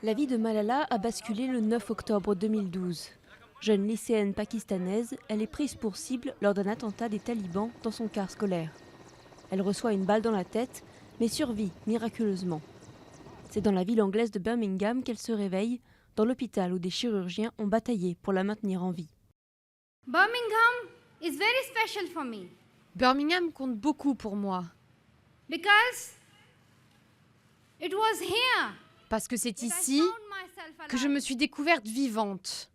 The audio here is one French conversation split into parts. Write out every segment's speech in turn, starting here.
La vie de Malala a basculé le 9 octobre 2012. Jeune lycéenne pakistanaise, elle est prise pour cible lors d'un attentat des talibans dans son car scolaire. Elle reçoit une balle dans la tête, mais survit miraculeusement. C'est dans la ville anglaise de Birmingham qu'elle se réveille, dans l'hôpital où des chirurgiens ont bataillé pour la maintenir en vie. Birmingham is very special for me Birmingham compte beaucoup pour moi, because it was here parce que c'est that I ici found myself que je alive. me suis découverte vivante,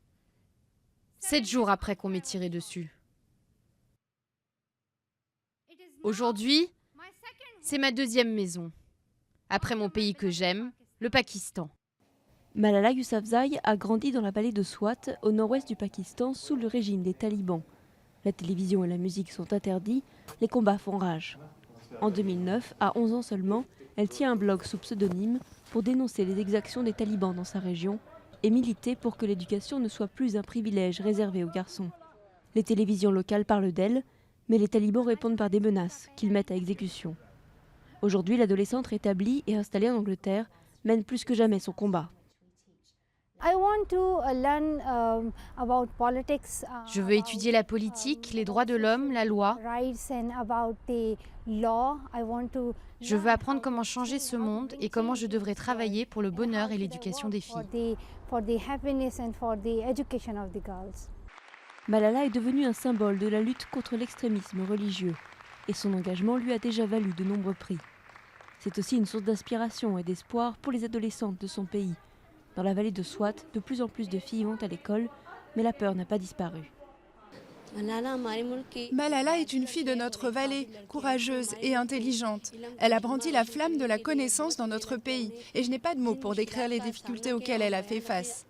7 jours après qu'on m'ait tiré dessus. It is now Aujourd'hui, my second c'est ma deuxième maison, après mon pays que j'aime, le Pakistan. Malala Yousafzai a grandi dans la vallée de Swat, au nord-ouest du Pakistan, sous le régime des talibans. La télévision et la musique sont interdits, les combats font rage. En 2009, à 11 ans seulement, elle tient un blog sous pseudonyme pour dénoncer les exactions des talibans dans sa région et militer pour que l'éducation ne soit plus un privilège réservé aux garçons. Les télévisions locales parlent d'elle, mais les talibans répondent par des menaces qu'ils mettent à exécution. Aujourd'hui, l'adolescente rétablie et installée en Angleterre mène plus que jamais son combat. I want to learn about politics. Je veux étudier la politique, les droits de l'homme, la loi. Rights and about the law. I want to. Je veux apprendre comment changer ce monde et comment je devrais travailler pour le bonheur et l'éducation des filles. For the happiness and for the education of the girls. Malala est devenue un symbole de la lutte contre l'extrémisme religieux et son engagement lui a déjà valu de nombreux prix. C'est aussi une source d'inspiration et d'espoir pour les adolescentes de son pays. Dans la vallée de Swat, de plus en plus de filles vont à l'école, mais la peur n'a pas disparu. Malala est une fille de notre vallée, courageuse et intelligente. Elle a brandi la flamme de la connaissance dans notre pays et je n'ai pas de mots pour décrire les difficultés auxquelles elle a fait face.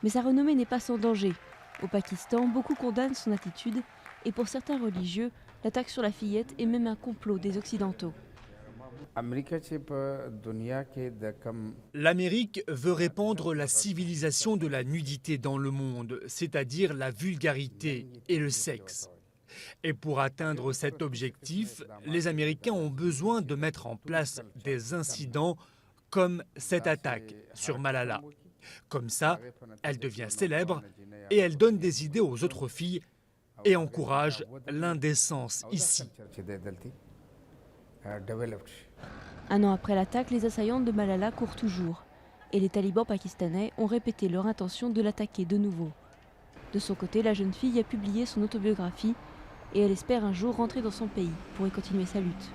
Mais sa renommée n'est pas sans danger. Au Pakistan, beaucoup condamnent son attitude et pour certains religieux, l'attaque sur la fillette est même un complot des Occidentaux. L'Amérique veut répandre la civilisation de la nudité dans le monde, c'est-à-dire la vulgarité et le sexe. Et pour atteindre cet objectif, les Américains ont besoin de mettre en place des incidents comme cette attaque sur Malala. Comme ça, elle devient célèbre et elle donne des idées aux autres filles et encourage l'indécence ici. Un an après l'attaque, les assaillantes de Malala courent toujours. Et les talibans pakistanais ont répété leur intention de l'attaquer de nouveau. De son côté, la jeune fille a publié son autobiographie et elle espère un jour rentrer dans son pays pour y continuer sa lutte.